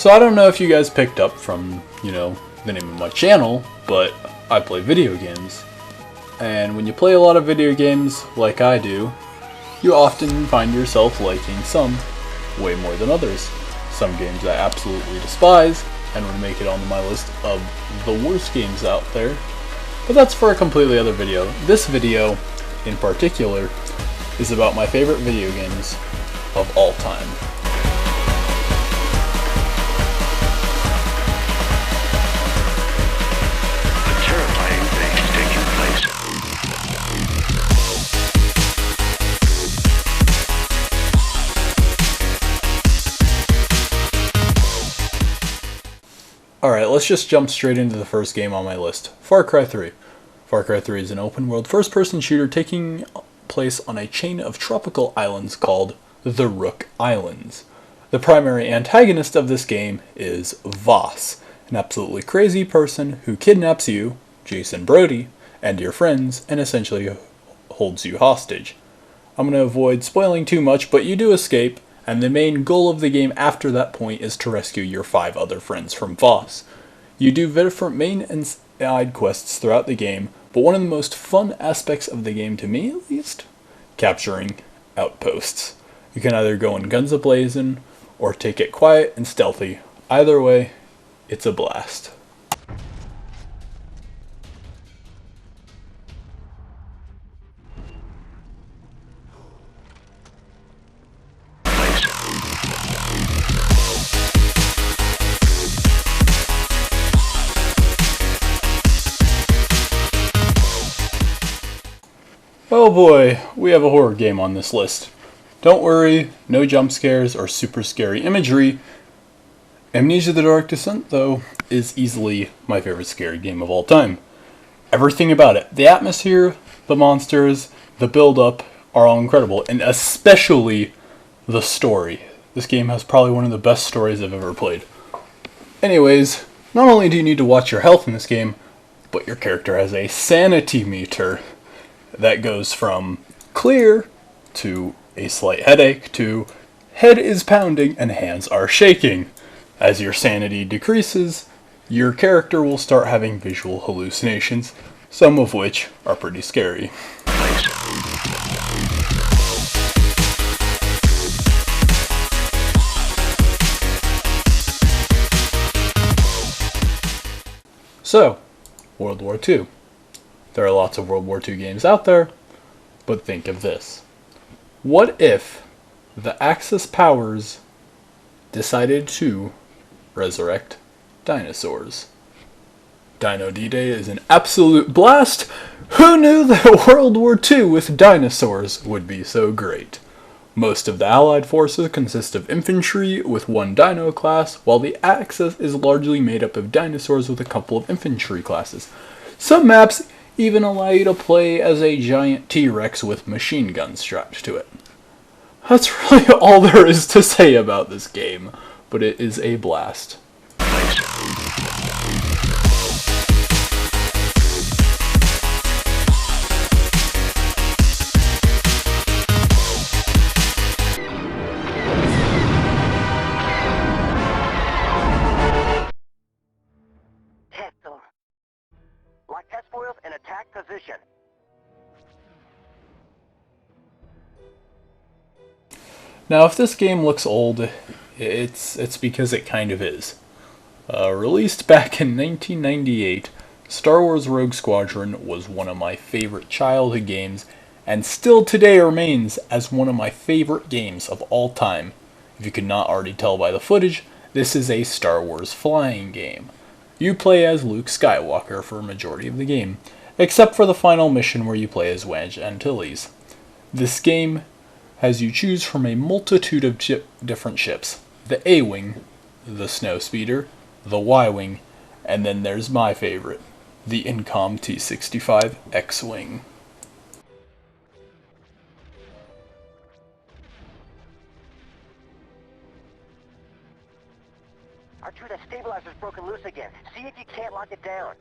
So I don't know if you guys picked up from, the name of my channel, but I play video games. And when you play a lot of video games, like I do, you often find yourself liking some way more than others. Some games I absolutely despise, and would make it onto my list of the worst games out there. But that's for a completely other video. This video, in particular, is about my favorite video games of all time. Alright, let's just jump straight into the first game on my list, Far Cry 3. Far Cry 3 is an open-world first-person shooter taking place on a chain of tropical islands called the Rook Islands. The primary antagonist of this game is Voss, an absolutely crazy person who kidnaps you, Jason Brody, and your friends, and essentially holds you hostage. I'm going to avoid spoiling too much, but you do escape, and the main goal of the game after that point is to rescue your 5 other friends from Voss. You do different main and side quests throughout the game, but one of the most fun aspects of the game, to me at least, capturing outposts. You can either go in guns a-blazing, or take it quiet and stealthy. Either way, it's a blast. Oh boy, we have a horror game on this list. Don't worry, no jump scares or super scary imagery. Amnesia: The Dark Descent, though, is easily my favorite scary game of all time. Everything about it, the atmosphere, the monsters, the build-up, are all incredible, and especially the story. This game has probably one of the best stories I've ever played. Anyways, not only do you need to watch your health in this game, but your character has a sanity meter that goes from clear to a slight headache to head is pounding and hands are shaking. As your sanity decreases, your character will start having visual hallucinations, some of which are pretty scary. So, World War II. There are lots of World War II games out there, but think of this. What if the Axis powers decided to resurrect dinosaurs? Dino DDay is an absolute blast! Who knew that World War II with dinosaurs would be so great? Most of the Allied forces consist of infantry with 1 dino class, while the Axis is largely made up of dinosaurs with a couple of infantry classes. Some maps even allow you to play as a giant T-Rex with machine guns strapped to it. That's really all there is to say about this game, but it is a blast. Lock S-foils in attack position. Now, if this game looks old, it's because it kind of is. Released back in 1998, Star Wars Rogue Squadron was one of my favorite childhood games, and still today remains as one of my favorite games of all time. If you could not already tell by the footage, this is a Star Wars flying game. You play as Luke Skywalker for a majority of the game, except for the final mission where you play as Wedge Antilles. This game has you choose from a multitude of different ships. The A-Wing, the Snowspeeder, the Y-Wing, and then there's my favorite, the Incom T-65 X-Wing. R2, the stabilizer's broken loose again. See if you can't lock it down.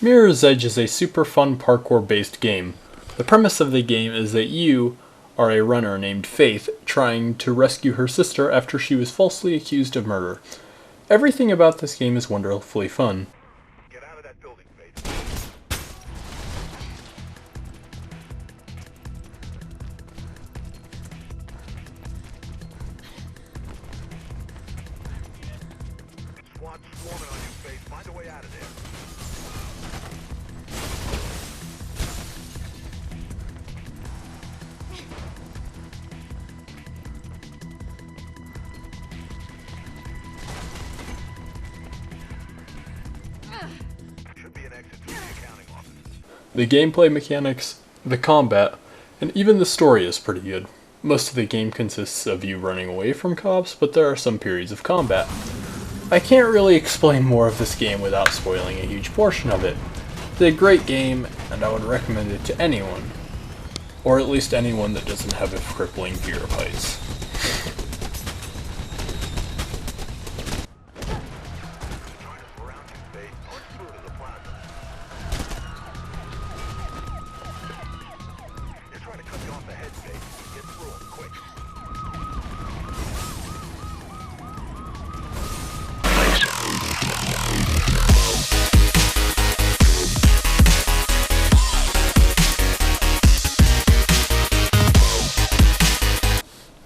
Mirror's Edge is a super fun parkour-based game. The premise of the game is that you are a runner named Faith trying to rescue her sister after she was falsely accused of murder. Everything about this game is wonderfully fun. Get out of that building, Faith. Squad's swarming on you, Faith. Find a way out of there. Should be an exit to the accounting office. The gameplay mechanics, the combat, and even the story is pretty good. Most of the game consists of you running away from cops, but there are some periods of combat. I can't really explain more of this game without spoiling a huge portion of it. It's a great game, and I would recommend it to anyone. Or at least anyone that doesn't have a crippling fear of heights. Trying to surround you, Faith. North through to the plaza. They're trying to cut you off the head, Faith. Get through them, quick.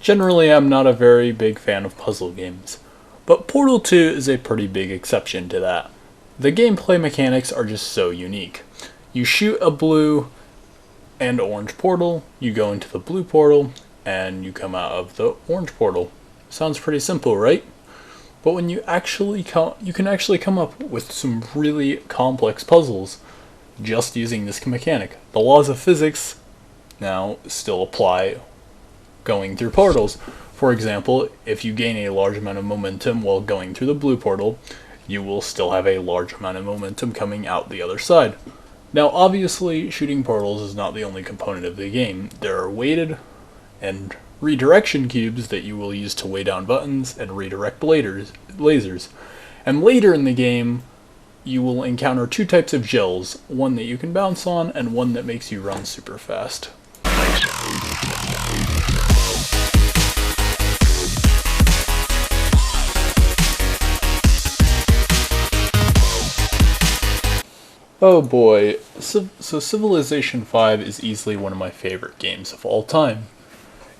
Generally, I'm not a very big fan of puzzle games, but Portal 2 is a pretty big exception to that. The gameplay mechanics are just so unique. You shoot a blue and orange portal, you go into the blue portal, and you come out of the orange portal. Sounds pretty simple, right? But when you can actually come up with some really complex puzzles just using this mechanic. The laws of physics now still apply going through portals. For example, if you gain a large amount of momentum while going through the blue portal, you will still have a large amount of momentum coming out the other side. Now obviously, shooting portals is not the only component of the game. There are weighted and redirection cubes that you will use to weigh down buttons and redirect lasers. And later in the game, you will encounter two types of gels, one that you can bounce on and one that makes you run super fast. Oh boy, so Civilization 5 is easily one of my favorite games of all time.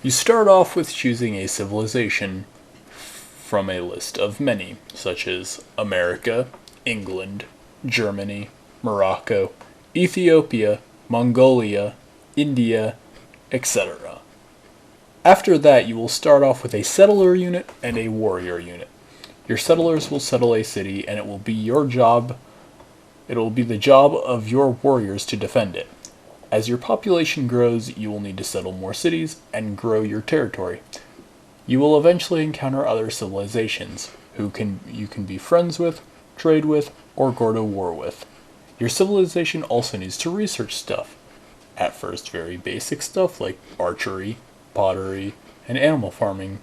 You start off with choosing a civilization from a list of many, such as America, England, Germany, Morocco, Ethiopia, Mongolia, India, etc. After that, you will start off with a settler unit and a warrior unit. Your settlers will settle a city, and it will be your job. It will be the job of your warriors to defend it. As your population grows, you will need to settle more cities and grow your territory. You will eventually encounter other civilizations who you can be friends with, trade with, or go to war with. Your civilization also needs to research stuff. At first, very basic stuff like archery, pottery, and animal farming.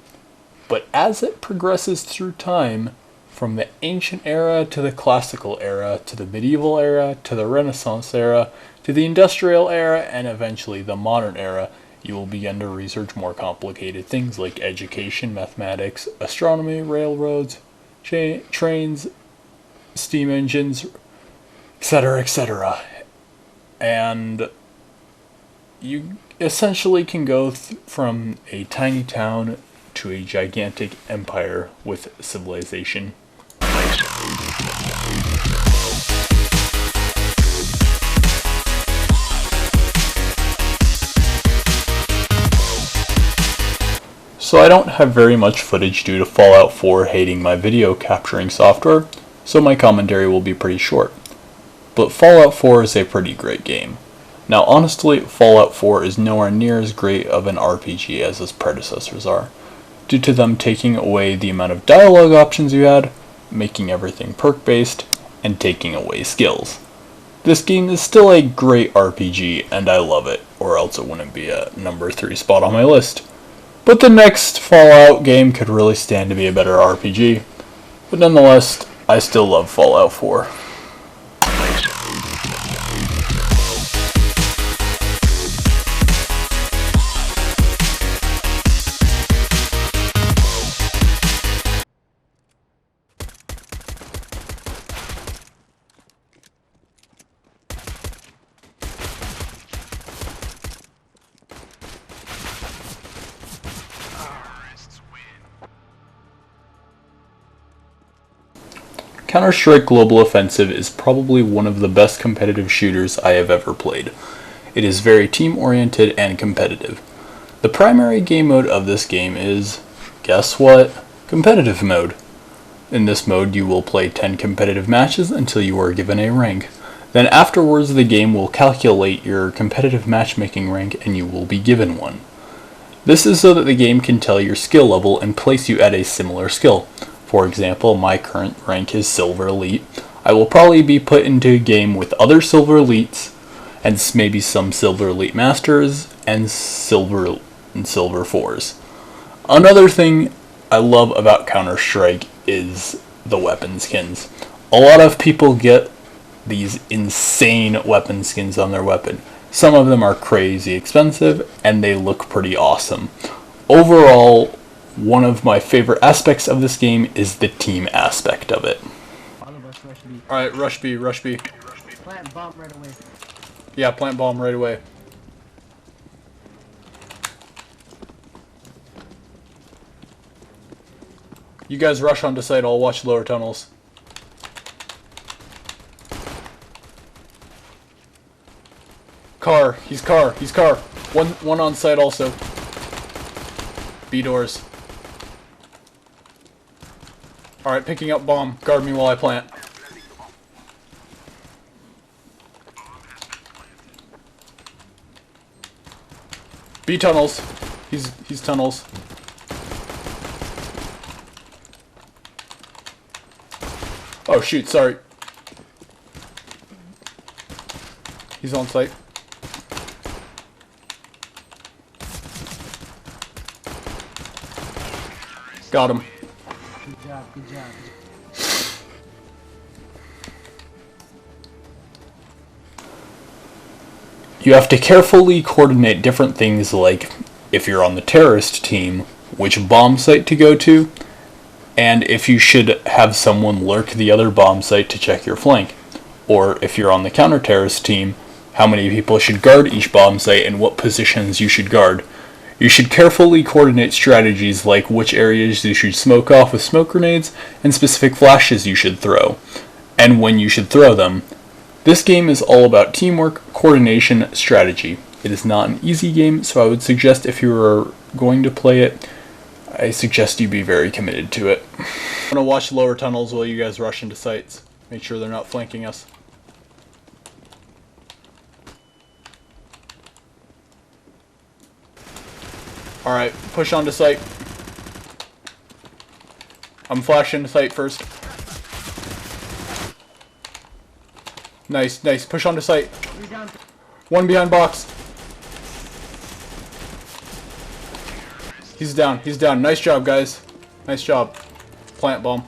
But as it progresses through time, from the ancient era to the classical era, to the medieval era, to the Renaissance era, to the industrial era, and eventually the modern era, you will begin to research more complicated things like education, mathematics, astronomy, railroads, trains, steam engines, etc., etc. And you essentially can go from a tiny town to a gigantic empire with civilization. So I don't have very much footage due to Fallout 4 hating my video capturing software, so my commentary will be pretty short. But Fallout 4 is a pretty great game. Now honestly, Fallout 4 is nowhere near as great of an RPG as its predecessors are, due to them taking away the amount of dialogue options you had, making everything perk-based, and taking away skills. This game is still a great RPG, and I love it, or else it wouldn't be a number 3 spot on my list. But the next Fallout game could really stand to be a better RPG. But nonetheless, I still love Fallout 4. CounterStrike Global Offensive is probably one of the best competitive shooters I have ever played. It is very team-oriented and competitive. The primary game mode of this game is, guess what? Competitive mode. In this mode, you will play 10 competitive matches until you are given a rank. Then afterwards, the game will calculate your competitive matchmaking rank and you will be given one. This is so that the game can tell your skill level and place you at a similar skill. For example, my current rank is Silver Elite. I will probably be put into a game with other Silver Elites, and maybe some Silver Elite Masters, and Silver 4s. Another thing I love about Counter-Strike is the weapon skins. A lot of people get these insane weapon skins on their weapon. Some of them are crazy expensive, and they look pretty awesome. Overall, one of my favorite aspects of this game is the team aspect of it. Alright, rush B. Plant bomb right away. Yeah, plant bomb right away. You guys rush onto site, I'll watch lower tunnels. He's car. One on site also. B doors. Alright, picking up bomb. Guard me while I plant. B tunnels. He's tunnels. Oh shoot, sorry. He's on site. Got him. Good job. You have to carefully coordinate different things like, if you're on the terrorist team, which bomb site to go to, and if you should have someone lurk the other bomb site to check your flank. Or if you're on the counter-terrorist team, how many people should guard each bomb site and what positions you should guard. You should carefully coordinate strategies like which areas you should smoke off with smoke grenades and specific flashes you should throw, and when you should throw them. This game is all about teamwork, coordination, strategy. It is not an easy game, so I would suggest if you are going to play it, I suggest you be very committed to it. I'm going to watch lower tunnels while you guys rush into sites. Make sure they're not flanking us. Alright, push onto site. I'm flashing to site first. Nice. Push onto site. One behind box. He's down. Nice job, guys. Nice job. Plant bomb.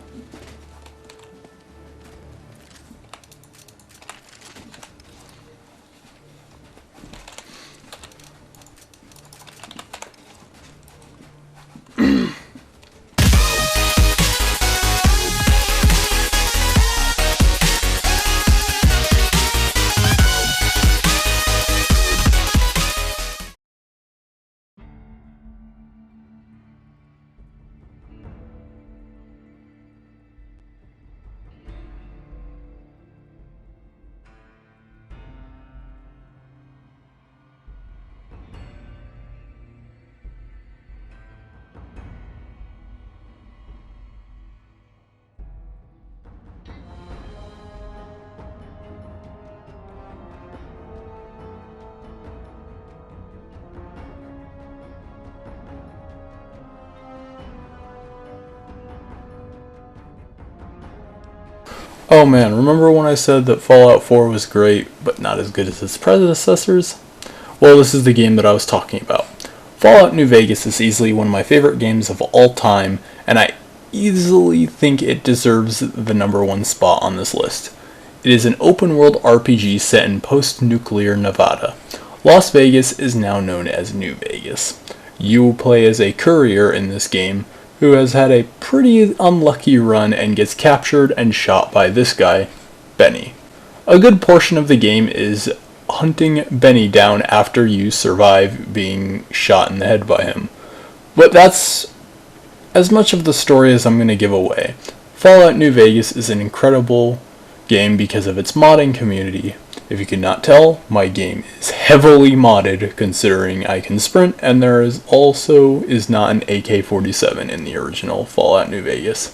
Oh man, remember when I said that Fallout 4 was great, but not as good as its predecessors? Well, this is the game that I was talking about. Fallout New Vegas is easily one of my favorite games of all time, and I easily think it deserves the #1 spot on this list. It is an open-world RPG set in post-nuclear Nevada. Las Vegas is now known as New Vegas. You play as a courier in this game, who has had a pretty unlucky run and gets captured and shot by this guy, Benny. A good portion of the game is hunting Benny down after you survive being shot in the head by him. But that's as much of the story as I'm going to give away. Fallout New Vegas is an incredible game because of its modding community. If you could not tell, my game is heavily modded considering I can sprint, and there is not an AK-47 in the original Fallout New Vegas.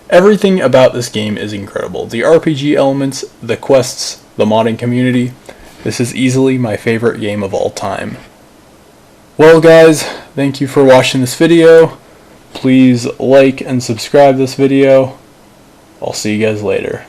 Everything about this game is incredible. The RPG elements, the quests, the modding community. This is easily my favorite game of all time. Well guys, thank you for watching this video. Please like and subscribe this video. I'll see you guys later.